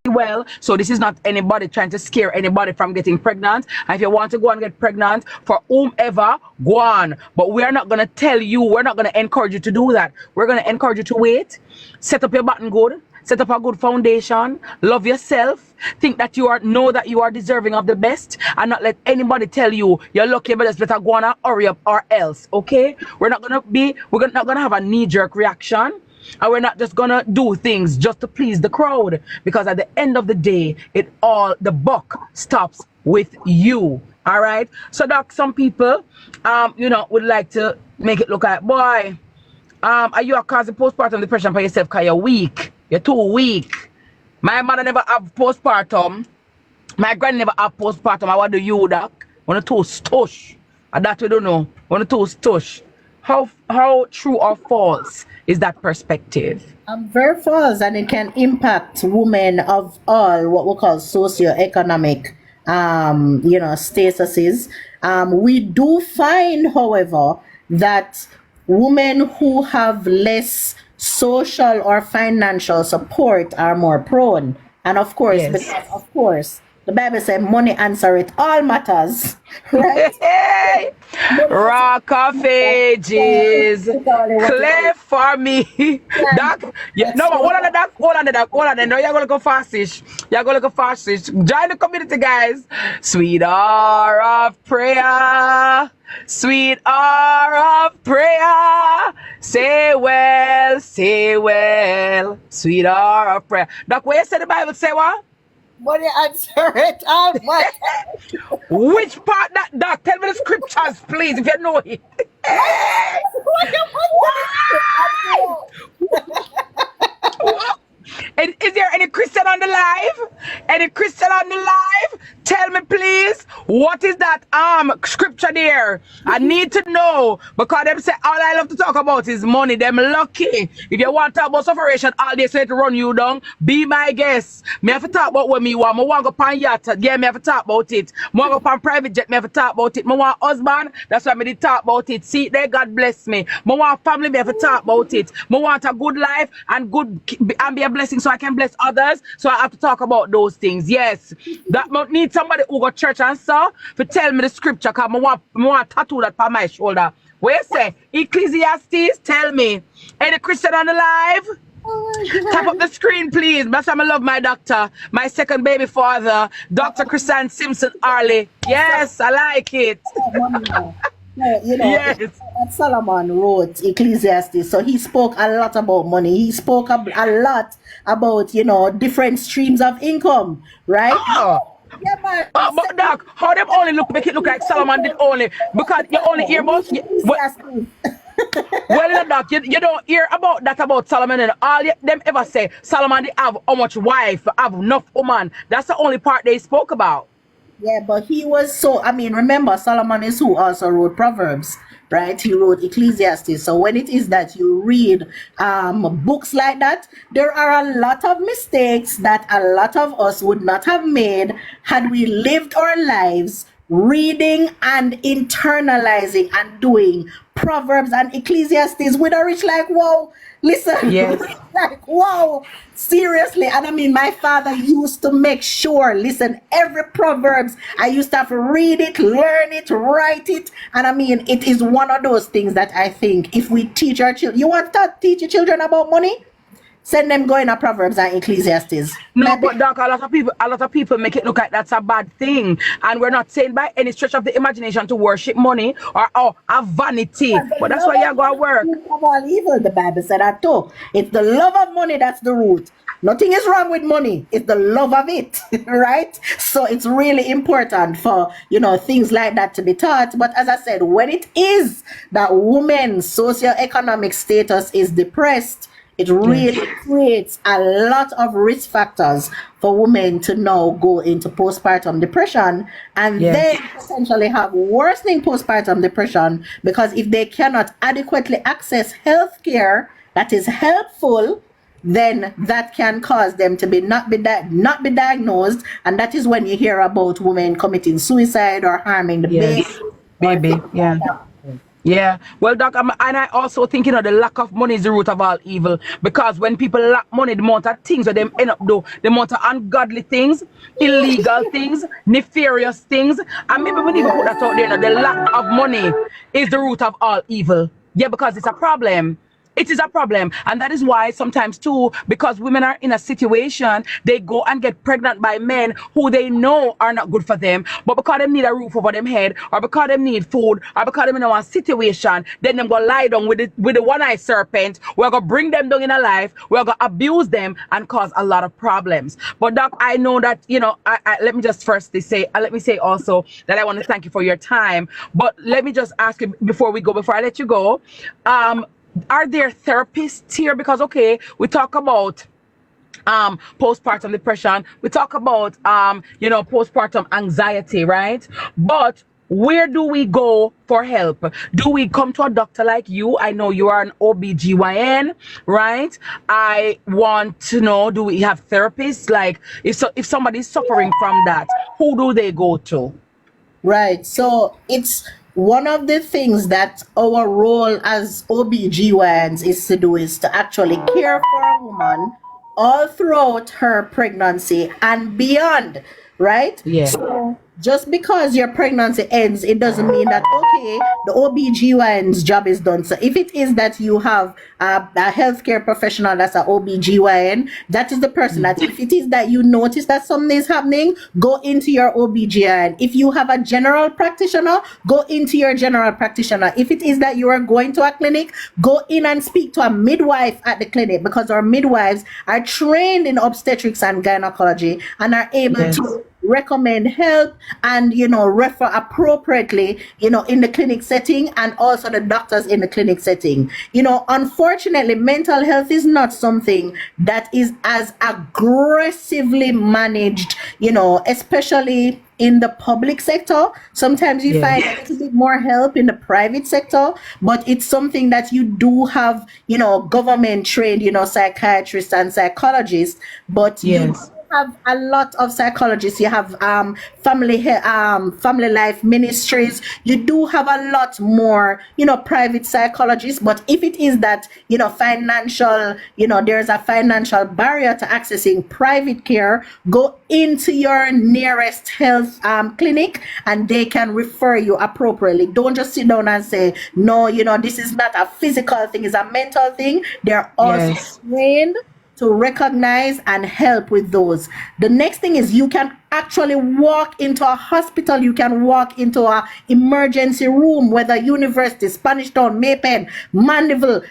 Well, so this is not anybody trying to scare anybody from getting pregnant. And if you want to go and get pregnant for whomever, go on. But we're not going to tell you, we're not going to encourage you to do that. We're going to encourage you to wait, set up your button good, set up a good foundation, love yourself, think that know that you are deserving of the best, and not let anybody tell you you're lucky, but just better go on and hurry up or else. Okay? We're not gonna have a knee-jerk reaction. And we're not just gonna do things just to please the crowd, because at the end of the day, the buck stops with you. All right. So doc, some people, would like to make it look like, boy, are you causing postpartum depression for yourself because you're weak? You're too weak. My mother never have postpartum. My granny never have postpartum. I want do you, doc? Want to stush? And that we don't know. Want to stush? How true or false is that perspective? Very false, and it can impact women of all what we call socioeconomic statuses. We do find, however, that women who have less social or financial support are more prone. And of course, Yes. because of course, the Bible says money answereth all matters, right? Hey, Rock of Ages, clear for me. Doc, yeah, no, but hold on, Doc, hold on. No, you're gonna go fastish. Join the community, guys. Sweet hour of prayer. Sweet hour of prayer. Say well. Sweet hour of prayer. Doc, where you say the Bible say what? Money answereth all matters. Which part that, Doc? Tell me the scriptures, please, if you know it. Is there any Christian on the live? Tell me, please, what is that scripture there? I need to know, because them say all I love to talk about is money. Them lucky. If you want to talk about sufferation all day, so to run you down, be my guest. Me have to talk about what me want. Me want to go on yacht. Yeah, me have to talk about it. Me want to go on private jet. Me have to talk about it. Me want husband. That's why me did talk about it. See, there, God bless me. Me want family. Me have to talk about it. Me want a good life and be a blessing, so I can bless others. So I have to talk about those things. Yes, that need somebody who go church and so to tell me the scripture, because I want to tattoo that on my shoulder. Where you say Ecclesiastes? Tell me. Any Christian on the live? Tap up the screen, please. That's why I love my doctor, my second baby father, Dr. Christian Simpson Arley. Yes, I like it. Yes. Solomon wrote Ecclesiastes, so he spoke a lot about money. He spoke a lot about, different streams of income, right? Oh. Yeah, man. But Doc, how them only make it look like Solomon did only, because you only hear about well, Doc, you don't hear about that about Solomon, and all them ever say Solomon did have how much wife, have enough woman. That's the only part they spoke about. Yeah, but he was remember, Solomon is who also wrote Proverbs, right? He wrote Ecclesiastes. So when it is that you read books like that, there are a lot of mistakes that a lot of us would not have made had we lived our lives reading and internalizing and doing Proverbs and Ecclesiastes with a rich like, whoa, listen, yes. Like, wow, seriously. And my father used to make sure, listen, every Proverbs, I used to have to read it, learn it, write it. And it is one of those things that I think if we teach our children, you want to teach your children about money? Send them going to Proverbs and Ecclesiastes. No, but Doc, a lot of people make it look like that's a bad thing, and we're not saying by any stretch of the imagination to worship money or have vanity. But that's why you're going to work. Of all evil, the Bible said that too. It's the love of money that's the root. Nothing is wrong with money. It's the love of it, right? So it's really important for things like that to be taught. But as I said, when it is that women's socioeconomic status is depressed, it really creates a lot of risk factors for women to now go into postpartum depression, and then potentially have worsening postpartum depression, because if they cannot adequately access health care that is helpful, then that can cause them to not be diagnosed, and that is when you hear about women committing suicide or harming the baby. Yeah. Yeah. Well, Doc, and I also think, the lack of money is the root of all evil. Because when people lack money, the amount of things that they end up do, the amount of ungodly things, illegal things, nefarious things, and maybe we need to put that out there. The lack of money is the root of all evil. Yeah, because it's a problem. It is a problem. And that is why sometimes too, because women are in a situation, they go and get pregnant by men who they know are not good for them, but because they need a roof over them head, or because they need food, or because they in a situation, then them go lie down with the one-eyed serpent. We're gonna bring them down in a life, we're gonna abuse them and cause a lot of problems. But Doc, I know that, let me just firstly say, let me say also that I want to thank you for your time. But let me just ask you before I let you go, are there therapists here? Because okay, we talk about postpartum depression, we talk about postpartum anxiety, right? But where do we go for help? Do we come to a doctor like you? I know you are an OBGYN, right? I want to know, do we have therapists? Like if somebody's suffering from that, who do they go to? Right. So it's one of the things that our role as OBGYNs is to do is to actually care for a woman all throughout her pregnancy and beyond, right? Yeah. So just because your pregnancy ends, it doesn't mean that, okay, the OBGYN's job is done. So if it is that you have a healthcare professional that's an OBGYN, that is the person that, if it is that you notice that something is happening, go into your OBGYN. If you have a general practitioner, go into your general practitioner. If it is that you are going to a clinic, go in and speak to a midwife at the clinic, because our midwives are trained in obstetrics and gynecology and are able Yes. to recommend help and refer appropriately in the clinic setting, and also the doctors in the clinic setting. Unfortunately, mental health is not something that is as aggressively managed, especially in the public sector. Sometimes you Yeah. find a little bit more help in the private sector, but it's something that you do have, government trained, psychiatrists and psychologists, but you Yes. have a lot of psychologists. You have family life ministries. You do have a lot more, private psychologists. But if it is that, financial, there's a financial barrier to accessing private care, go into your nearest health clinic and they can refer you appropriately. Don't just sit down and say, no, this is not a physical thing, it's a mental thing. They're also Yes. trained to recognize and help with those. The next thing is, you can actually walk into a hospital, you can walk into a emergency room, whether University, Spanish Town, Maypen, Mandeville,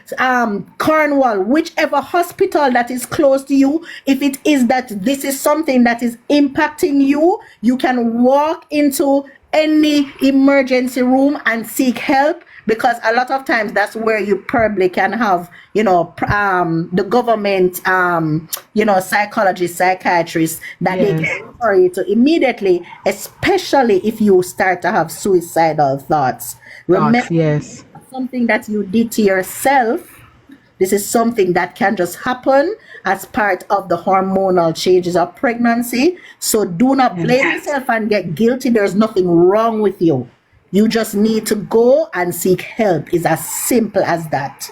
Cornwall, whichever hospital that is close to you. If it is that this is something that is impacting you, you can walk into any emergency room and seek help, because a lot of times that's where you probably can have the government psychologists, psychiatrists that they Yes. can refer you to immediately, especially if you start to have suicidal thoughts. Thoughts. Remember, Yes. something that you did to yourself. This is something that can just happen as part of the hormonal changes of pregnancy. So do not blame Yes. yourself and get guilty. There's nothing wrong with you. You just need to go and seek help. It's as simple as that.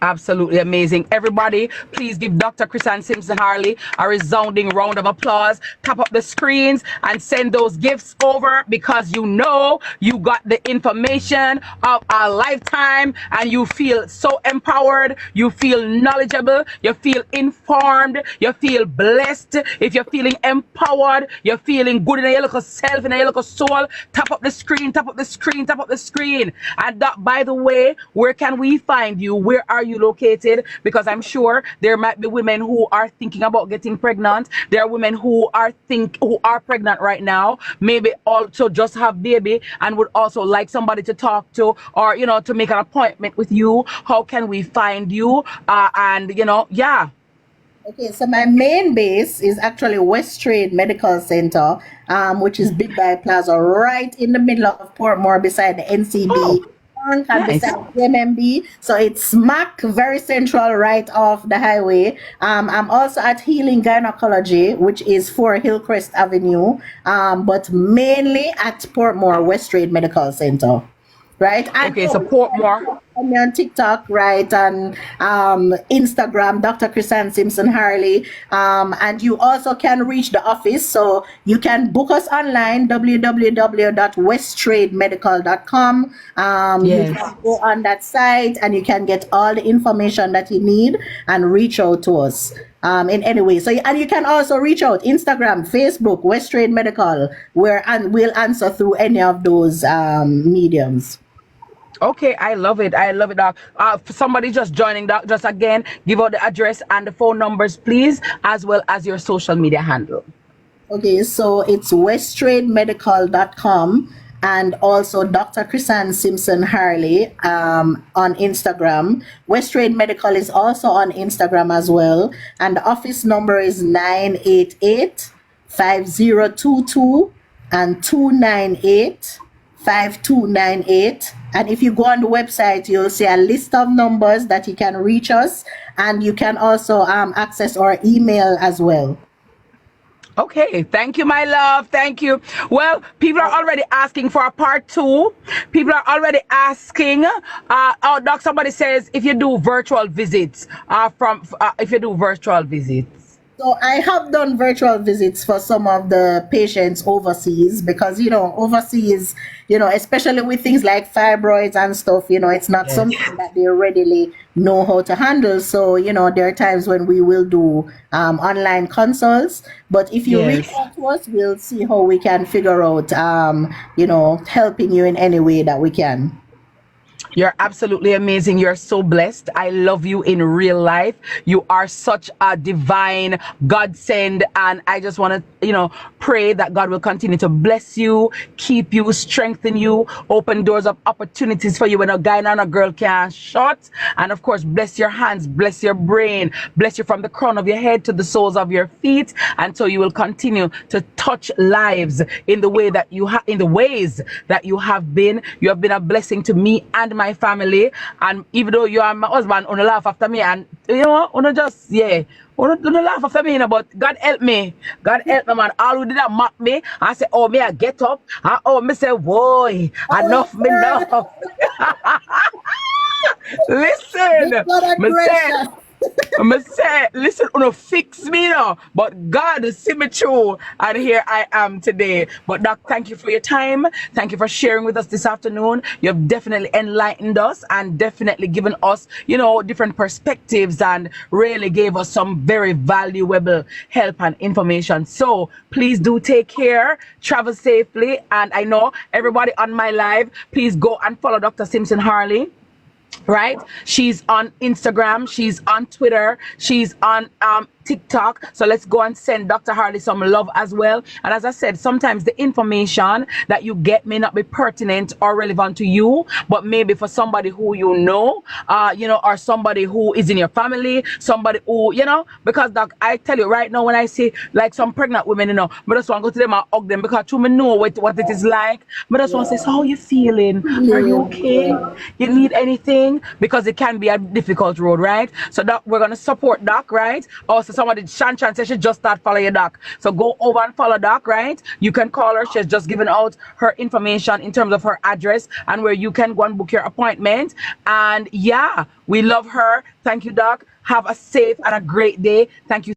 Absolutely amazing. Everybody, please give Dr. Chrisanne Simpson Harley a resounding round of applause. Tap up the screens and send those gifts over, because you got the information of a lifetime and you feel so empowered, you feel knowledgeable, you feel informed, you feel blessed. If you're feeling empowered, you're feeling good in your local self, in your local soul, tap up the screen, tap up the screen, tap up the screen. And that, by the way, where can we find you? Where are you located? Because I'm sure there might be women who are thinking about getting pregnant. There are women who are pregnant right now, maybe also just have baby and would also like somebody to talk to, or to make an appointment with you. How can we find you? And yeah. Okay, so my main base is actually West Trade Medical Center, which is Big Bay Plaza, right in the middle of Portmore, beside the Oh, NCB bank and nice. beside the MMB. So it's smack very central, right off the highway. I'm also at Healing Gynecology, which is 4 Hillcrest Avenue, but mainly at Portmore West Trade Medical Center. right? And Okay, oh, support more. follow me on TikTok, right, and Instagram, Dr. Chrisanne Simpson Harley. And you also can reach the office, so you can book us online, www.westtrademedical.com. You Yes. can go on that site and you can get all the information that you need and reach out to us in any way. So, and you can also reach out Instagram, Facebook, West Trade Medical, where and we'll answer through any of those mediums. Okay, I love it. I love it, Doc. For somebody just joining, Doc, just again, give out the address and the phone numbers, please, as well as your social media handle. Okay, so it's westtrademedical.com and also Dr. Chrisanne Simpson Harley on Instagram. West Trade Medical is also on Instagram as well. And the office number is 988-5022 and 298-5298. And if you go on the website, you'll see a list of numbers that you can reach us. And you can also access our email as well. Okay, thank you, my love. Thank you. Well, people are already asking for a part 2. People are already asking. Oh, Doc, somebody says if you do virtual visits, if you do virtual visits. So I have done virtual visits for some of the patients overseas because, overseas, especially with things like fibroids and stuff, it's not Yes. something that they readily know how to handle. So, there are times when we will do online consults. But if you reach Yes. out to us, we'll see how we can figure out, helping you in any way that we can. You're absolutely amazing. You're so blessed. I love you in real life. You are such a divine godsend. And I just want to, pray that God will continue to bless you, keep you, strengthen you, open doors of opportunities for you when a guy and a girl can't shut. And of course, bless your hands, bless your brain, bless you from the crown of your head to the soles of your feet. And so you will continue to touch lives in the way that in the ways that you have been. You have been a blessing to me and my family. And even though you are my husband, you laugh after me, and you just laugh after me, but God help me. God help me, man. All who did that mock me, I say, oh, me, I get up. Me say, boy, Oh, enough, me enough. Listen, good God and me say, gracious. listen, fix me now. But God see me through, and here I am today. But Doc, thank you for your time. Thank you for sharing with us this afternoon. You have definitely enlightened us and definitely given us, different perspectives and really gave us some very valuable help and information. So please do take care, travel safely, and I know everybody on my live, please go and follow Dr. Simpson Harley. Right, she's on Instagram, she's on Twitter, she's on TikTok. So let's go and send Dr. Harley some love as well. And as I said, sometimes the information that you get may not be pertinent or relevant to you, but maybe for somebody who or somebody who is in your family, somebody who, because Doc, I tell you right now, when I see like some pregnant women, but I just want to go to them and hug them because to me know what it is like. But I just want to say, so how you feeling? Are you okay? You need anything? Because it can be a difficult road, right? So Doc, we're gonna support Doc, right? Also, somebody Shan said she just start following your Doc. So go over and follow Doc, right? You can call her. She's just given out her information in terms of her address and where you can go and book your appointment. And yeah, we love her. Thank you, Doc. Have a safe and a great day. Thank you